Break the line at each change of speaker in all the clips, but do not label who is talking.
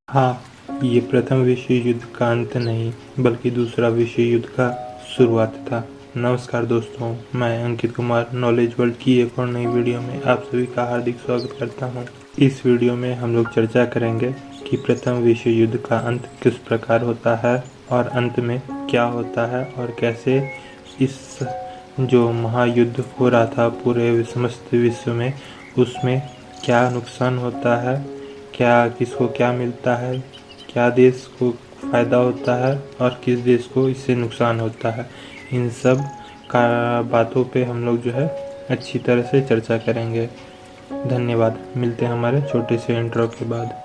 हाँ, ये प्रथम विश्व युद्ध का अंत नहीं बल्कि दूसरा विश्व युद्ध का शुरुआत था। नमस्कार दोस्तों, मैं अंकित कुमार नॉलेज वर्ल्ड की एक और नई वीडियो में आप सभी का हार्दिक स्वागत करता हूँ। इस वीडियो में हम लोग चर्चा करेंगे कि प्रथम विश्व युद्ध का अंत किस प्रकार होता है और अंत में क्या होता है और कैसे इस जो महायुद्ध हो रहा था पूरे समस्त विश्व में, उसमें क्या नुकसान होता है, क्या किसको क्या मिलता है, क्या देश को फ़ायदा होता है और किस देश को इससे नुकसान होता है। इन सब का बातों पे हम लोग जो है अच्छी तरह से चर्चा करेंगे। धन्यवाद। मिलते हैं हमारे छोटे से इंट्रो के बाद।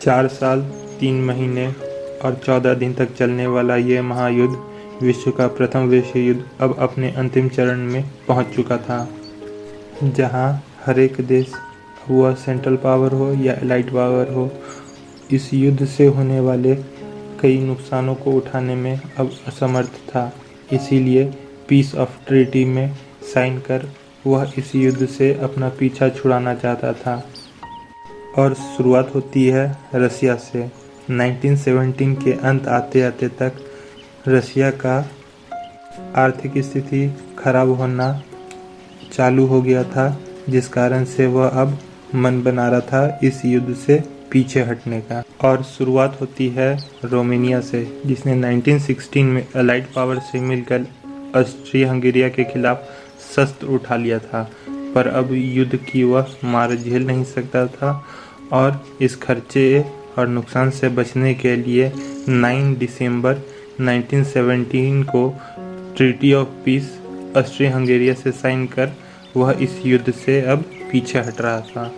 4 साल 3 महीने और 14 दिन तक चलने वाला ये महायुद्ध विश्व का प्रथम विश्व युद्ध अब अपने अंतिम चरण में पहुंच चुका था, जहां हर एक देश, वह सेंट्रल पावर हो या एलाइड पावर हो, इस युद्ध से होने वाले कई नुकसानों को उठाने में अब असमर्थ था। इसीलिए पीस ऑफ ट्रीटी में साइन कर वह इस युद्ध से अपना पीछा छुड़ाना चाहता था। और शुरुआत होती है रसिया से। 1917 के अंत आते आते तक रसिया का आर्थिक स्थिति खराब होना चालू हो गया था, जिस कारण से वह अब मन बना रहा था इस युद्ध से पीछे हटने का। और शुरुआत होती है रोमानिया से, जिसने 1916 में अलाइड पावर से मिलकर ऑस्ट्रिया हंगेरिया के खिलाफ शस्त्र उठा लिया था, पर अब युद्ध की वह मार झेल नहीं सकता था और इस खर्चे और नुकसान से बचने के लिए 9 दिसंबर 1917 को ट्रीटी ऑफ पीस ऑस्ट्रिया हंगेरिया से साइन कर वह इस युद्ध से अब पीछे हट रहा था।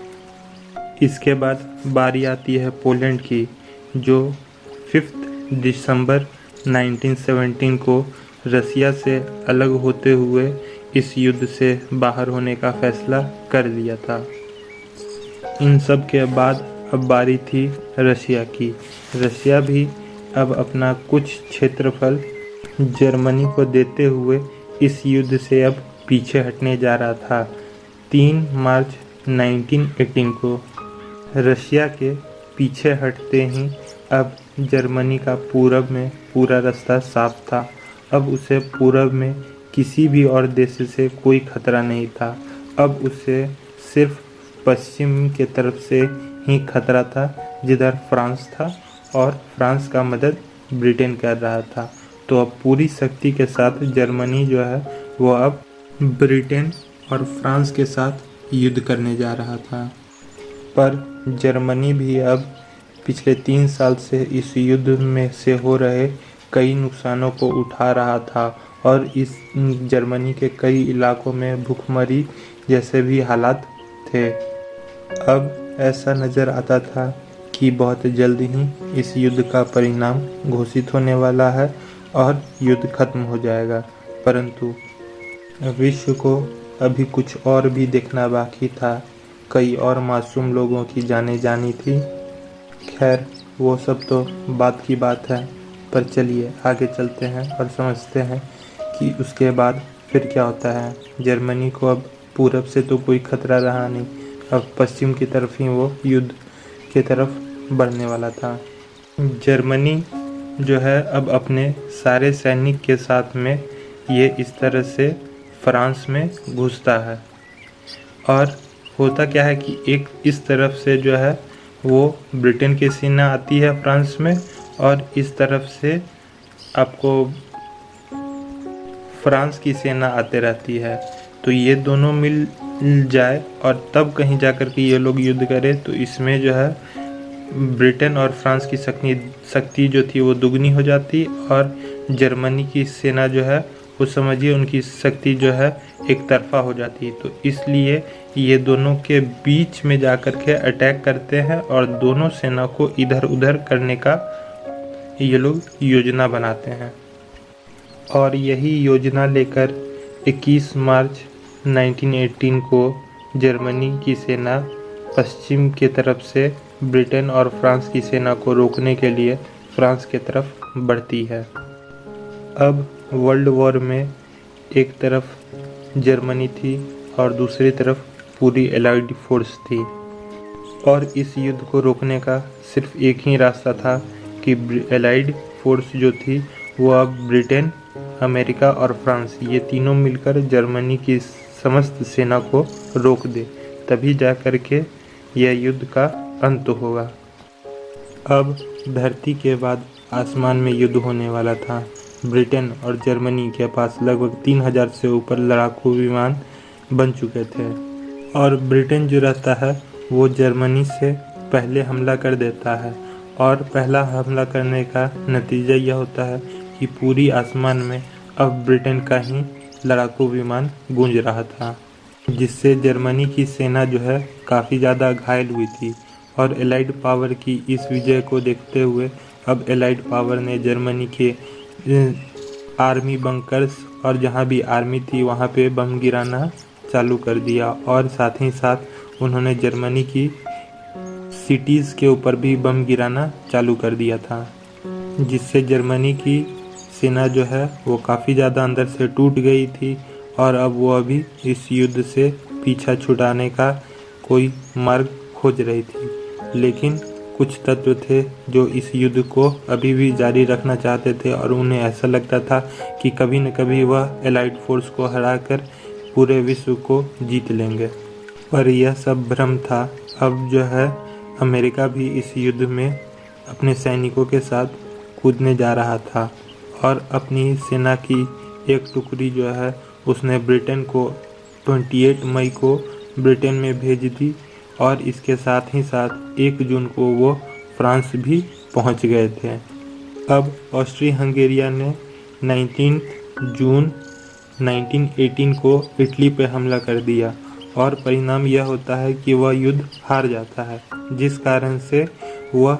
इसके बाद बारी आती है पोलैंड की, जो 5 दिसंबर 1917 को रसिया से अलग होते हुए इस युद्ध से बाहर होने का फैसला कर लिया था। इन सब के बाद अब बारी थी रशिया की। रशिया भी अब अपना कुछ क्षेत्रफल जर्मनी को देते हुए इस युद्ध से अब पीछे हटने जा रहा था। 3 मार्च 1918 को रशिया के पीछे हटते ही अब जर्मनी का पूरब में पूरा रास्ता साफ था। अब उसे पूरब में किसी भी और देश से कोई खतरा नहीं था। अब उसे सिर्फ पश्चिम के तरफ से ही खतरा था, जिधर फ्रांस था और फ्रांस का मदद ब्रिटेन कर रहा था। तो अब पूरी शक्ति के साथ जर्मनी जो है वो अब ब्रिटेन और फ्रांस के साथ युद्ध करने जा रहा था। पर जर्मनी भी अब पिछले 3 साल से इस युद्ध में से हो रहे कई नुकसानों को उठा रहा था और इस जर्मनी के कई इलाकों में भूखमरी जैसे भी हालात थे। अब ऐसा नज़र आता था कि बहुत जल्द ही इस युद्ध का परिणाम घोषित होने वाला है और युद्ध खत्म हो जाएगा, परंतु विश्व को अभी कुछ और भी देखना बाकी था। कई और मासूम लोगों की जानें जानी थी। खैर, वो सब तो बात की बात है, पर चलिए आगे चलते हैं और समझते हैं कि उसके बाद फिर क्या होता है। जर्मनी को अब पूरब से तो कोई खतरा रहा नहीं, अब पश्चिम की तरफ ही वो युद्ध की तरफ बढ़ने वाला था। जर्मनी जो है अब अपने सारे सैनिक के साथ में ये इस तरह से फ्रांस में घुसता है। और होता क्या है कि एक इस तरफ से जो है वो ब्रिटेन की सेना आती है फ्रांस में, और इस तरफ से आपको फ्रांस की सेना आते रहती है। तो ये दोनों मिल जाए और तब कहीं जाकर के ये लोग युद्ध करें, तो इसमें जो है ब्रिटेन और फ्रांस की शक्ति जो थी वो दुगनी हो जाती और जर्मनी की सेना जो है वो समझिए उनकी शक्ति जो है एक तरफा हो जाती। तो इसलिए ये दोनों के बीच में जाकर के अटैक करते हैं और दोनों सेना को इधर उधर करने का ये लोग योजना बनाते हैं। और यही योजना लेकर 21 मार्च 1918 को जर्मनी की सेना पश्चिम के तरफ से ब्रिटेन और फ्रांस की सेना को रोकने के लिए फ्रांस के तरफ बढ़ती है। अब वर्ल्ड वॉर में एक तरफ जर्मनी थी और दूसरी तरफ पूरी एलाइड फोर्स थी, और इस युद्ध को रोकने का सिर्फ एक ही रास्ता था कि एलाइड फोर्स जो थी वो अब ब्रिटेन, अमेरिका और फ्रांस ये तीनों मिलकर जर्मनी की समस्त सेना को रोक दे, तभी जा कर के यह युद्ध का अंत होगा। अब धरती के बाद आसमान में युद्ध होने वाला था। ब्रिटेन और जर्मनी के पास लगभग 3000 से ऊपर लड़ाकू विमान बन चुके थे, और ब्रिटेन जो रहता है वो जर्मनी से पहले हमला कर देता है, और पहला हमला करने का नतीजा यह होता है कि पूरी आसमान में अब ब्रिटेन का ही लड़ाकू विमान गूंज रहा था, जिससे जर्मनी की सेना जो है काफ़ी ज़्यादा घायल हुई थी। और एलाइड पावर की इस विजय को देखते हुए अब एलाइड पावर ने जर्मनी के आर्मी बंकर्स और जहाँ भी आर्मी थी वहाँ पे बम गिराना चालू कर दिया, और साथ ही साथ उन्होंने जर्मनी की सिटीज़ के ऊपर भी बम गिराना चालू कर दिया था, जिससे जर्मनी की सेना जो है वो काफ़ी ज़्यादा अंदर से टूट गई थी, और अब वो अभी इस युद्ध से पीछा छुड़ाने का कोई मार्ग खोज रही थी। लेकिन कुछ तत्व थे जो इस युद्ध को अभी भी जारी रखना चाहते थे, और उन्हें ऐसा लगता था कि कभी न कभी वह एलाइड फोर्स को हराकर पूरे विश्व को जीत लेंगे, पर यह सब भ्रम था। अब जो है अमेरिका भी इस युद्ध में अपने सैनिकों के साथ कूदने जा रहा था, और अपनी सेना की एक टुकड़ी जो है उसने ब्रिटेन को 28 मई को ब्रिटेन में भेज दी, और इसके साथ ही साथ 1 जून को वो फ्रांस भी पहुंच गए थे। अब ऑस्ट्री हंगेरिया ने 19 जून 1918 को इटली पे हमला कर दिया, और परिणाम यह होता है कि वह युद्ध हार जाता है, जिस कारण से वह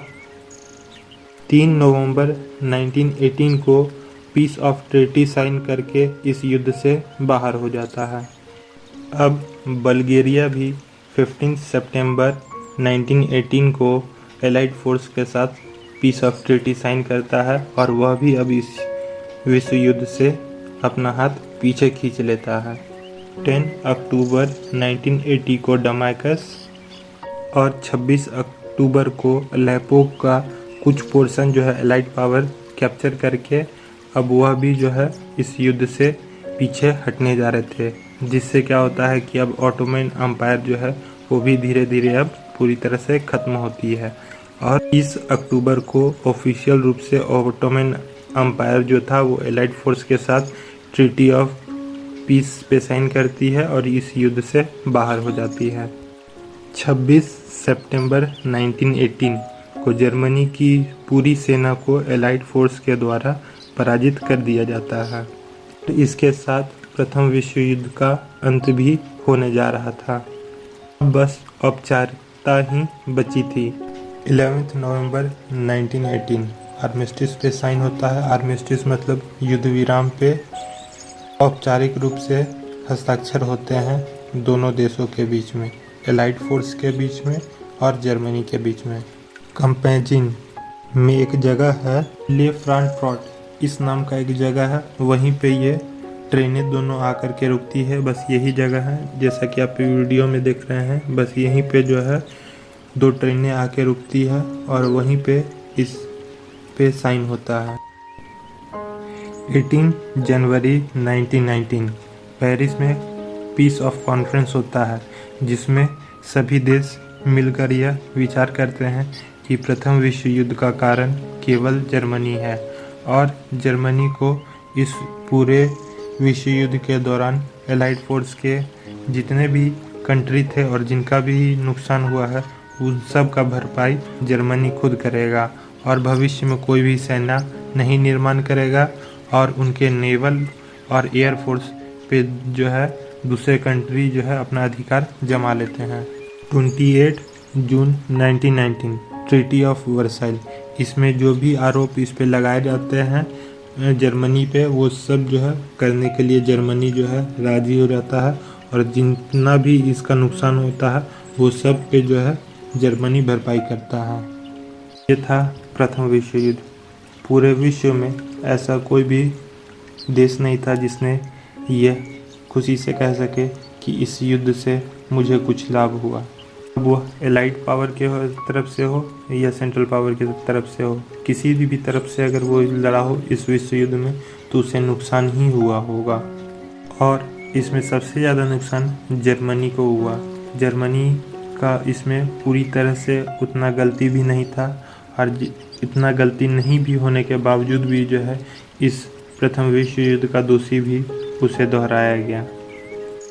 3 नवंबर 1918 को पीस ऑफ ट्रीटी साइन करके इस युद्ध से बाहर हो जाता है। अब बल्गेरिया भी 15 सितंबर 1918 को एलाइड फोर्स के साथ पीस ऑफ ट्रीटी साइन करता है, और वह भी अब इस विश्व युद्ध से अपना हाथ पीछे खींच लेता है। 10 अक्टूबर 1980 को डमाकस और 26 अक्टूबर को अलेप्पो का कुछ पोर्शन जो है एलाइड पावर कैप्चर करके अब वह भी जो है इस युद्ध से पीछे हटने जा रहे थे, जिससे क्या होता है कि अब ऑटोमन एम्पायर जो है वो भी धीरे धीरे अब पूरी तरह से ख़त्म होती है। और 30 अक्टूबर को ऑफिशियल रूप से ऑटोमन एम्पायर जो था वो एलाइड फोर्स के साथ ट्रीटी ऑफ पीस पे साइन करती है और इस युद्ध से बाहर हो जाती है। 26 सितंबर 1918 को जर्मनी की पूरी सेना को एलाइड फोर्स के द्वारा पराजित कर दिया जाता है। तो इसके साथ प्रथम विश्व युद्ध का अंत भी होने जा रहा था। बस औपचारिकता ही बची थी। 11 नवंबर 1918 आर्मिस्टिस पे साइन होता है। आर्मिस्टिस मतलब युद्ध विराम पे औपचारिक रूप से हस्ताक्षर होते हैं दोनों देशों के बीच में, एलाइड फोर्स के बीच में और जर्मनी के बीच में। कंपेजिन में एक जगह है ले फ्रांकफर्ट इस नाम का एक जगह है, वहीं पे ये ट्रेनें दोनों आकर के रुकती है। बस यही जगह है, जैसा कि आप वीडियो में देख रहे हैं। बस यहीं पे जो है 2 ट्रेनें आके रुकती है और वहीं पे इस पे साइन होता है। 18 जनवरी 1919 पेरिस में पीस ऑफ कॉन्फ्रेंस होता है, जिसमें सभी देश मिलकर यह विचार करते हैं कि प्रथम विश्व युद्ध का कारण केवल जर्मनी है, और जर्मनी को इस पूरे विश्व युद्ध के दौरान एलाइड फोर्स के जितने भी कंट्री थे और जिनका भी नुकसान हुआ है उन सब का भरपाई जर्मनी खुद करेगा, और भविष्य में कोई भी सेना नहीं निर्माण करेगा, और उनके नेवल और एयरफोर्स पे जो है दूसरे कंट्री जो है अपना अधिकार जमा लेते हैं। 28 जून 1919 ट्रीटी ऑफ वर्साइल, इसमें जो भी आरोप इस पे लगाए जाते हैं जर्मनी पे, वो सब जो है करने के लिए जर्मनी जो है राजी हो जाता है, और जितना भी इसका नुकसान होता है वो सब पे जो है जर्मनी भरपाई करता है। ये था प्रथम विश्व युद्ध। पूरे विश्व में ऐसा कोई भी देश नहीं था जिसने यह खुशी से कह सके कि इस युद्ध से मुझे कुछ लाभ हुआ। अब वह एलाइड पावर के तरफ से हो या सेंट्रल पावर की तरफ से हो, किसी भी तरफ से अगर वो लड़ा हो इस विश्व युद्ध में तो उसे नुकसान ही हुआ होगा। और इसमें सबसे ज़्यादा नुकसान जर्मनी को हुआ। जर्मनी का इसमें पूरी तरह से उतना गलती भी नहीं था, और इतना गलती नहीं भी होने के बावजूद भी जो है इस प्रथम विश्व युद्ध का दोषी भी उसे दोहराया गया।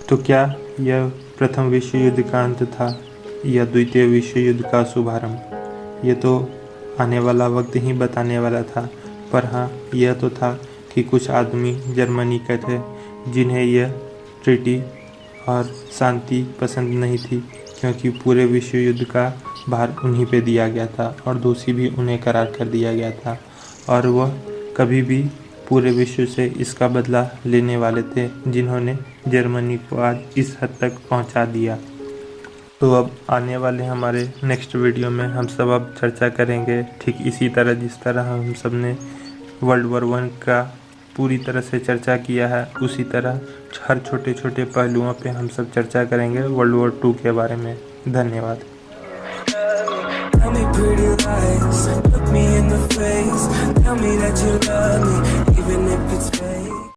तो क्या यह प्रथम विश्व युद्ध का अंत था या द्वितीय विश्व युद्ध का शुभारंभ? ये तो आने वाला वक्त ही बताने वाला था। पर हाँ, यह तो था कि कुछ आदमी जर्मनी के थे जिन्हें यह ट्रीटी और शांति पसंद नहीं थी, क्योंकि पूरे विश्व युद्ध का भार उन्हीं पे दिया गया था और दोषी भी उन्हें करार कर दिया गया था, और वह कभी भी पूरे विश्व से इसका बदला लेने वाले थे जिन्होंने जर्मनी को आज इस हद तक पहुंचा दिया। तो अब आने वाले हमारे नेक्स्ट वीडियो में हम सब अब चर्चा करेंगे ठीक इसी तरह जिस तरह हम सब ने वर्ल्ड वॉर 1 का पूरी तरह से चर्चा किया है, उसी तरह हर छोटे छोटे पहलुओं पे हम सब चर्चा करेंगे वर्ल्ड वॉर 2 के बारे में। धन्यवाद।
Tell me pretty lies, look me in the face, tell me that you love me, even if it's fake.